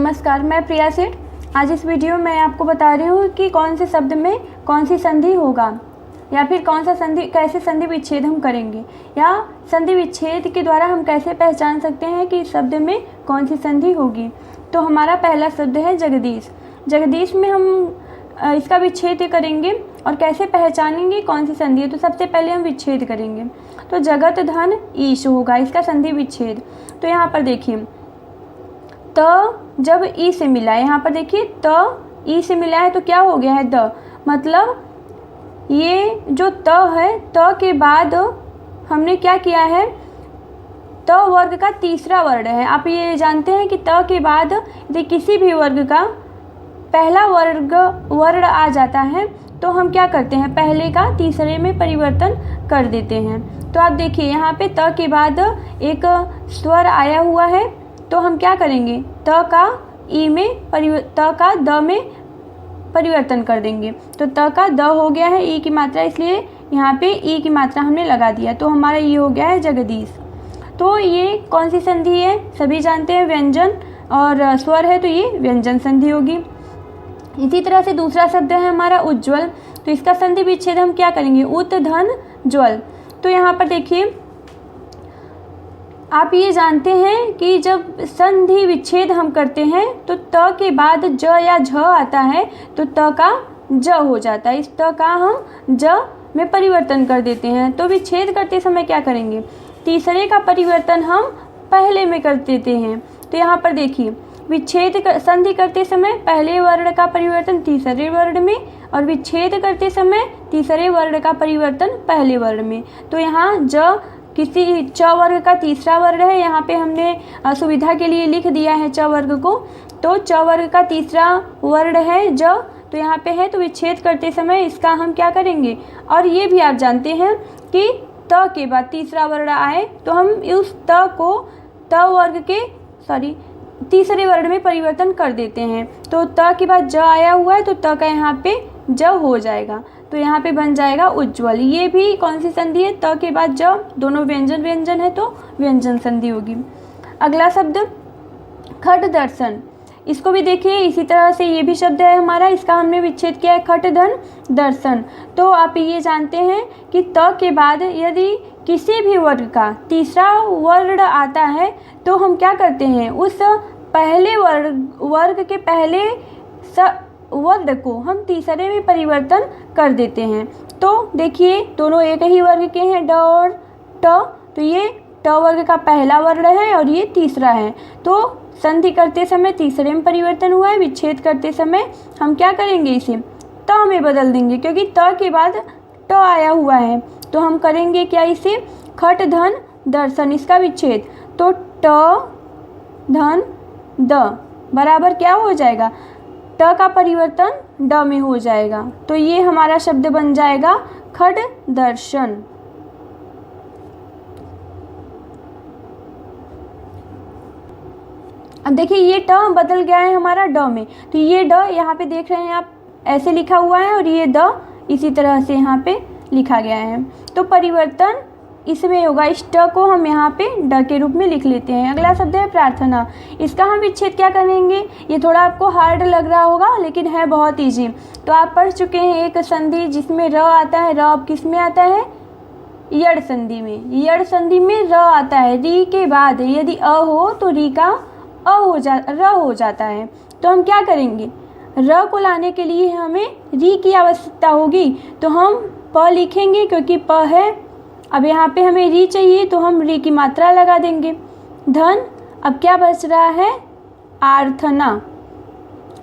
नमस्कार, मैं प्रिया सेठ। आज इस वीडियो में आपको बता रही हूँ कि कौन से शब्द में कौन सी संधि होगा या फिर कौन सा कैसे संधि विच्छेद हम करेंगे या संधि विच्छेद के द्वारा हम कैसे पहचान सकते हैं कि इस शब्द में कौन सी संधि होगी। तो हमारा पहला शब्द है जगदीश। जगदीश में हम इसका विच्छेद करेंगे और कैसे पहचानेंगे कौन सी संधि है। तो सबसे पहले हम विच्छेद करेंगे तो जगत धन ईश होगा इसका संधि विच्छेद। तो यहाँ पर देखिए त जब ई से मिला है, यहाँ पर देखिए त ई से मिला है तो क्या हो गया है द, मतलब ये जो त है त के बाद हमने क्या किया है, त वर्ग का तीसरा वर्ण है। आप ये जानते हैं कि त के बाद यदि किसी भी वर्ग का पहला वर्ण आ जाता है तो हम क्या करते हैं, पहले का तीसरे में परिवर्तन कर देते हैं। तो आप देखिए यहाँ पे त के बाद एक स्वर आया हुआ है तो हम क्या करेंगे, त का ई में त का द में परिवर्तन कर देंगे। तो त का द हो गया है ई की मात्रा, इसलिए यहाँ पे ई की मात्रा हमने लगा दिया तो हमारा ये हो गया है जगदीश। तो ये कौन सी संधि है, सभी जानते हैं व्यंजन और स्वर है तो ये व्यंजन संधि होगी। इसी तरह से दूसरा शब्द है हमारा उज्ज्वल। तो इसका संधि विच्छेद हम क्या करेंगे, उत धन ज्वल। तो यहाँ पर देखिए आप ये जानते हैं कि जब संधि विच्छेद हम करते हैं तो त के बाद ज या झ आता है तो त का ज हो जाता है। इस त का हम ज में परिवर्तन कर देते हैं। तो विच्छेद करते समय क्या करेंगे, तीसरे का परिवर्तन हम पहले में कर देते हैं। तो यहाँ पर देखिए विच्छेद संधि करते समय पहले वर्ण का परिवर्तन तीसरे वर्ण में और विच्छेद करते समय तीसरे वर्ण का परिवर्तन पहले वर्ण में। तो यहाँ ज किसी च वर्ग का तीसरा वर्ण है, यहाँ पे हमने सुविधा के लिए लिख दिया है च वर्ग को। तो च वर्ग का तीसरा वर्ण है ज, तो यहाँ पे है तो विच्छेद करते समय इसका हम क्या करेंगे। और ये भी आप जानते हैं कि त के बाद तीसरा वर्ण आए तो हम उस त को तीसरे वर्ण में परिवर्तन कर देते हैं। तो त के बाद ज आया हुआ है तो त का यहाँ पे ज हो जाएगा, तो यहाँ पे बन जाएगा उज्ज्वल। ये भी कौन सी संधि है, त के बाद ज, दोनों व्यंजन है तो व्यंजन संधि होगी। अगला शब्द खट दर्शन। इसको भी देखिए इसी तरह से ये भी शब्द है हमारा, इसका हमने विच्छेद किया है खट धन दर्शन। तो आप ये जानते हैं कि त के बाद यदि किसी भी वर्ग का तीसरा वर्ण आता है तो हम क्या करते हैं, उस पहले वर्ग के पहले वर्ण को हम तीसरे में परिवर्तन कर देते हैं। तो देखिए दोनों एक ही वर्ग के हैं ड और ट, तो ये ट वर्ग का पहला वर्ण है और ये तीसरा है। तो संधि करते समय तीसरे में परिवर्तन हुआ है, विच्छेद करते समय हम क्या करेंगे, इसे त में बदल देंगे क्योंकि त के बाद ट आया हुआ है। तो हम करेंगे क्या, इसे खट धन दर्शन इसका विच्छेद। तो ट धन द बराबर क्या हो जाएगा, ट का परिवर्तन ड में हो जाएगा। तो ये हमारा शब्द बन जाएगा खट दर्शन। अब देखिए ये ट बदल गया है हमारा ड में, तो ये ड यहाँ पे देख रहे हैं आप ऐसे लिखा हुआ है और ये द इसी तरह से यहाँ पे लिखा गया है। तो परिवर्तन इसमें होगा, इस ट को हम यहाँ पे ड के रूप में लिख लेते हैं। अगला शब्द है प्रार्थना। इसका हम विच्छेद क्या करेंगे, ये थोड़ा आपको हार्ड लग रहा होगा लेकिन है बहुत ईजी। तो आप पढ़ चुके हैं एक संधि जिसमें र आता है, र अब किस में आता है, यड़ संधि में। यड़ संधि में र आता है, री के बाद यदि अ हो तो री का र हो जाता है। तो हम क्या करेंगे, र को लाने के लिए हमें री की आवश्यकता होगी तो हम प लिखेंगे क्योंकि प है। अब यहाँ पे हमें री चाहिए तो हम री की मात्रा लगा देंगे। धन, अब क्या बच रहा है, आर्थना।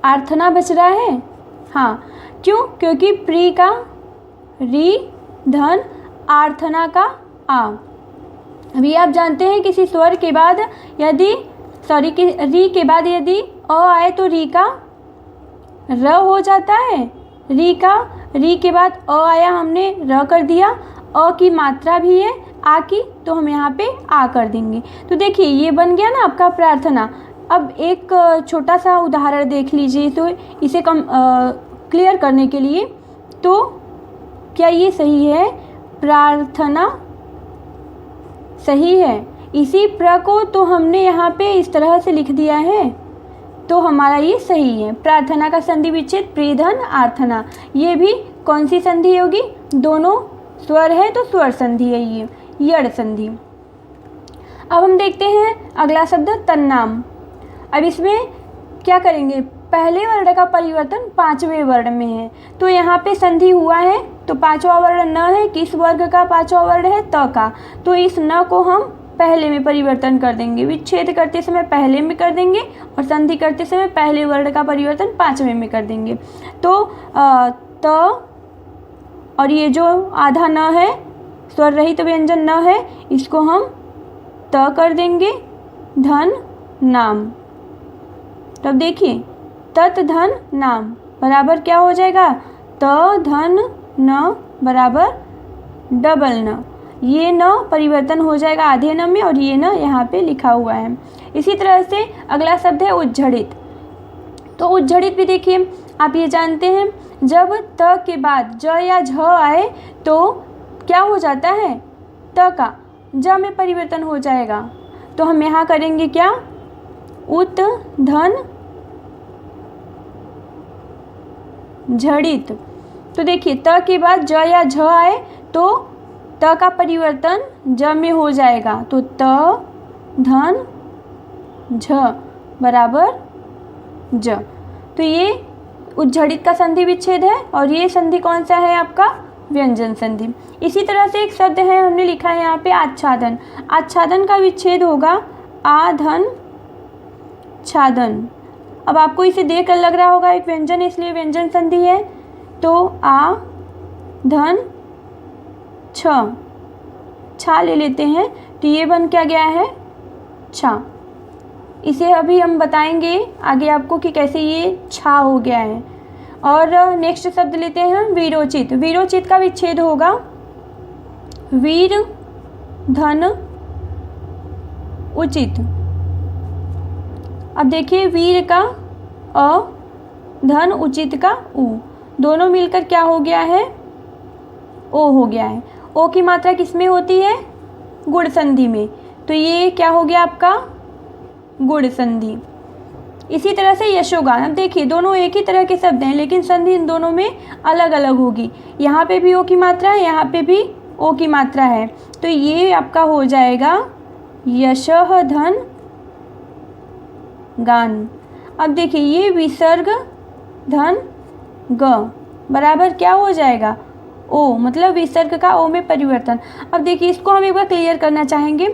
आर्थना बच रहा है, हाँ क्यों, क्योंकि प्री का री धन आर्थना का आ। अभी आप जानते हैं किसी स्वर के बाद री के बाद यदि अ आए तो री का र हो जाता है। री के बाद अ आया, हमने र कर दिया, अ की मात्रा भी है आ की, तो हम यहाँ पे आ कर देंगे। तो देखिए ये बन गया ना आपका प्रार्थना। अब एक छोटा सा उदाहरण देख लीजिए तो इसे क्लियर करने के लिए। तो क्या ये सही है, प्रार्थना सही है। इसी प्र को तो हमने यहाँ पे इस तरह से लिख दिया है तो हमारा ये सही है। प्रार्थना का संधि विच्छेद प्रियधन आर्थना, ये भी कौन सी संधि होगी? दोनों स्वर है तो स्वर संधि है ये, यड़ संधि। अब हम देखते हैं अगला शब्द तन्नाम। अब इसमें क्या करेंगे? पहले वर्ण का परिवर्तन पांचवें वर्ण में है, तो यहाँ पे संधि हुआ है तो पांचवा वर्ण न है, किस वर्ग का पांचवा वर्ण है? त का। तो इस न को हम पहले में परिवर्तन कर देंगे, विच्छेद करते समय पहले में कर देंगे और संधि करते समय पहले वर्ण का परिवर्तन पांचवें में कर देंगे। तो त और ये जो आधा न है, स्वर रहित व्यंजन न है, इसको हम त कर देंगे धन नाम। तब देखिए तत् धन नाम बराबर क्या हो जाएगा? त धन न बराबर डबल न। ये न परिवर्तन हो जाएगा आधे न में और ये न यहाँ पे लिखा हुआ है। इसी तरह से अगला शब्द है उज्झड़ित। तो उज्झड़ित भी देखिए, आप ये जानते हैं जब त के बाद ज या झ आए तो क्या हो जाता है? त का ज में परिवर्तन हो जाएगा। तो हम यहाँ करेंगे क्या? उत धन झड़ित। तो देखिए त के बाद ज या झ आए तो त का परिवर्तन ज में हो जाएगा, तो त धन झ बराबर ज। तो ये उज्झड़ित का संधि विच्छेद है और ये संधि कौन सा है आपका? व्यंजन संधि। इसी तरह से एक शब्द है, हमने लिखा है यहाँ पे आच्छादन। आच्छादन का विच्छेद होगा आ धन छादन। अब आपको इसे देख कर लग रहा होगा एक व्यंजन, इसलिए व्यंजन संधि है। तो आ धन छा ले लेते हैं तो ये बन क्या गया है? छा। इसे अभी हम बताएंगे आगे आपको कि कैसे ये छा हो गया है। और नेक्स्ट शब्द लेते हैं हम वीरोचित। वीरोचित का विच्छेद होगा वीर धन उचित। अब देखिए वीर का अ, धन उचित का उ, दोनों मिलकर क्या हो गया है? ओ हो गया है। ओ की मात्रा किस में होती है? गुण संधि में। तो ये क्या हो गया आपका? गुण संधि। इसी तरह से यशोगान। अब देखिए दोनों एक ही तरह के शब्द हैं लेकिन संधि इन दोनों में अलग अलग होगी। यहाँ पे भी ओ की मात्रा है, यहाँ पे भी ओ की मात्रा है, तो ये आपका हो जाएगा यशः धन गान। अब देखिए ये विसर्ग धन ग बराबर क्या हो जाएगा? ओ, मतलब विसर्ग का ओ में परिवर्तन। अब देखिए इसको हम एक बार क्लियर करना चाहेंगे।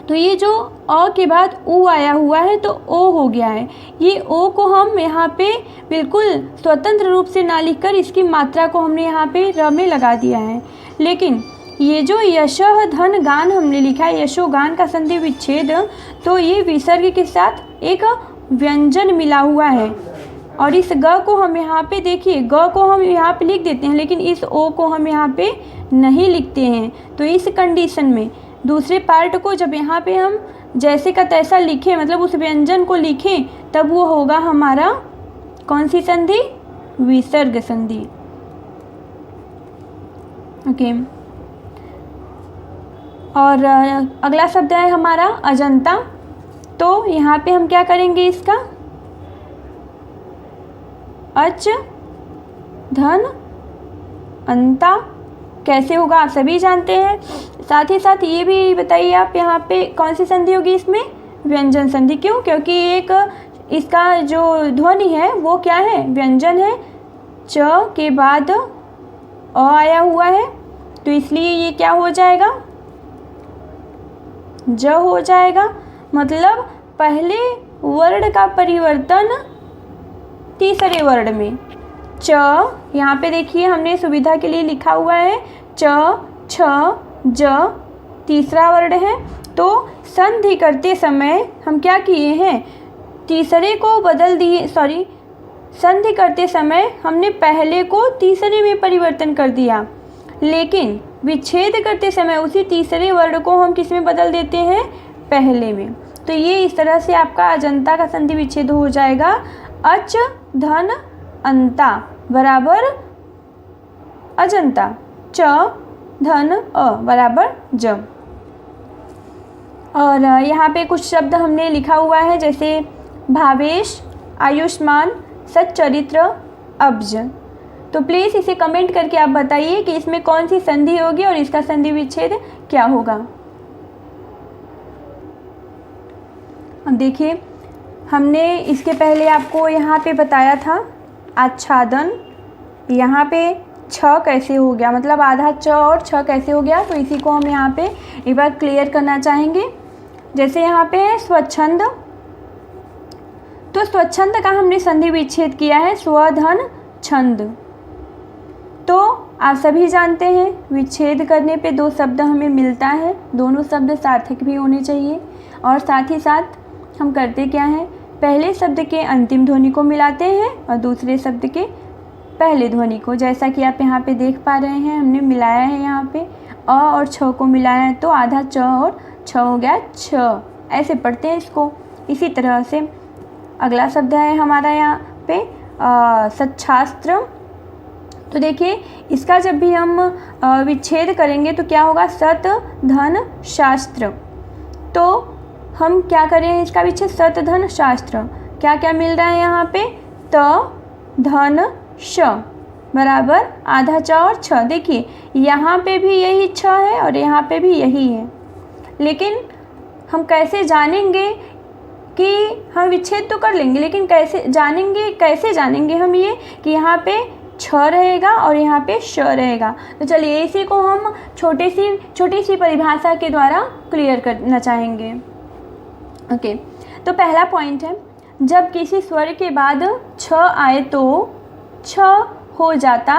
तो ये जो अ के बाद उ आया हुआ है तो ओ हो गया है। ये ओ को हम यहाँ पे बिल्कुल स्वतंत्र रूप से ना लिखकर इसकी मात्रा को हमने यहाँ पे र में लगा दिया है। लेकिन ये जो यशः धन गान हमने लिखा है, यशोगान का संधि विच्छेद, तो ये विसर्ग के साथ एक व्यंजन मिला हुआ है और इस ग को हम यहाँ पे देखिए, ग को हम यहाँ पे लिख देते हैं लेकिन इस ओ को हम यहाँ पे नहीं लिखते हैं। तो इस कंडीशन में दूसरे पार्ट को जब यहाँ पे हम जैसे का तैसा लिखें, मतलब उस व्यंजन को लिखें, तब वो होगा हमारा कौन सी संधि? विसर्ग संधि। ओके। और अगला शब्द है हमारा अजंता। तो यहाँ पे हम क्या करेंगे? इसका अच धन अंता कैसे होगा आप सभी जानते हैं। साथ ही साथ ये भी बताइए आप यहाँ पे कौन सी संधि होगी इसमें? व्यंजन संधि। क्यों? क्योंकि एक इसका जो ध्वनि है वो क्या है? व्यंजन है। च के बाद अ आया हुआ है तो इसलिए ये क्या हो जाएगा? ज हो जाएगा। मतलब पहले वर्ण का परिवर्तन तीसरे वर्ण में। च, यहाँ पे देखिए हमने सुविधा के लिए लिखा हुआ है च, छ, ज तीसरा वर्ण है। तो संधि करते समय हम क्या किए हैं? तीसरे को बदल दिए, संधि करते समय हमने पहले को तीसरे में परिवर्तन कर दिया, लेकिन विच्छेद करते समय उसी तीसरे वर्ण को हम किस में बदल देते हैं? पहले में। तो ये इस तरह से आपका अजंता का संधि विच्छेद हो जाएगा। अच धन अंता बराबर अजंता, च धन अ बराबर ज। और यहाँ पे कुछ शब्द हमने लिखा हुआ है, जैसे भावेश, आयुष्मान, सच्चरित्र, अब्ज। तो प्लीज़ इसे कमेंट करके आप बताइए कि इसमें कौन सी संधि होगी और इसका संधि विच्छेद क्या होगा। अब देखिए, हमने इसके पहले आपको यहाँ पे बताया था आच्छादन, यहाँ पे छ कैसे हो गया, मतलब आधा च और छ कैसे हो गया, तो इसी को हम यहाँ पे एक बार क्लियर करना चाहेंगे। जैसे यहाँ पे है स्वच्छंद, तो स्वच्छंद का हमने संधि विच्छेद किया है स्वधन छंद। तो आप सभी जानते हैं विच्छेद करने पे दो शब्द हमें मिलता है, दोनों शब्द सार्थक भी होने चाहिए, और साथ ही साथ हम करते क्या हैं, पहले शब्द के अंतिम ध्वनि को मिलाते हैं और दूसरे शब्द के पहले ध्वनि को। जैसा कि आप यहाँ पे देख पा रहे हैं, हमने मिलाया है यहाँ पे अ और छ को मिलाया है, तो आधा च और छ हो गया छ, ऐसे पढ़ते हैं इसको। इसी तरह से अगला शब्द है हमारा यहाँ पे सच्छास्त्र। तो देखिए, इसका जब भी हम विच्छेद करेंगे तो क्या होगा, सत धन शास्त्र। तो हम क्या करें इसका विच्छेद, सत धन शास्त्र। क्या क्या मिल रहा है यहाँ पे, त धन श बराबर आधा च और छ। देखिए यहाँ पे भी यही छ है और यहाँ पे भी यही है, लेकिन हम कैसे जानेंगे कि हम विच्छेद तो कर लेंगे, लेकिन कैसे जानेंगे हम ये कि यहाँ पे छ रहेगा और यहाँ पे श रहेगा। तो चलिए इसी को हम छोटी सी परिभाषा के द्वारा क्लियर करना चाहेंगे। ओके, तो पहला पॉइंट है, जब किसी स्वर के बाद छ आए तो छ हो जाता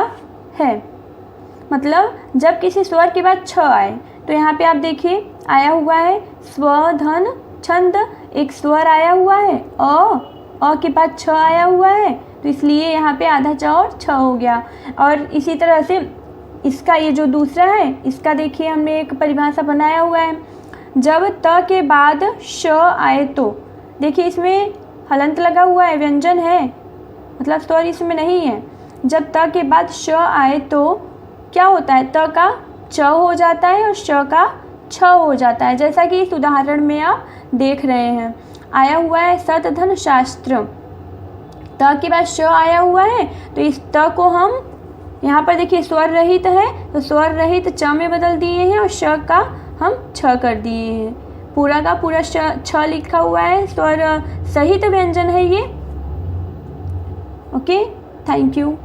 है। मतलब जब किसी स्वर के बाद छ आए, तो यहाँ पे आप देखिए आया हुआ है स्वधन छंद, एक स्वर आया हुआ है अ के बाद छ आया हुआ है, तो इसलिए यहाँ पे आधा च और छ हो गया। और इसी तरह से इसका ये जो दूसरा है, इसका देखिए हमने एक परिभाषा बनाया हुआ है, जब त के बाद श आए तो, देखिए इसमें हलंत लगा हुआ है, व्यंजन है, मतलब स्वर इसमें नहीं है। जब त के बाद श आए तो क्या होता है, त का च हो जाता है और श का छ हो जाता है, जैसा कि इस उदाहरण में आप देख रहे हैं। आया हुआ है सत धन शास्त्र, त के बाद श आया हुआ है, तो इस त को हम यहाँ पर देखिए स्वर रहित है, तो स्वर रहित च में बदल दिए हैं और श का हम छ कर दिए हैं। पूरा का पूरा छ लिखा हुआ है, स्वर सहित व्यंजन है ये। Okay, thank you.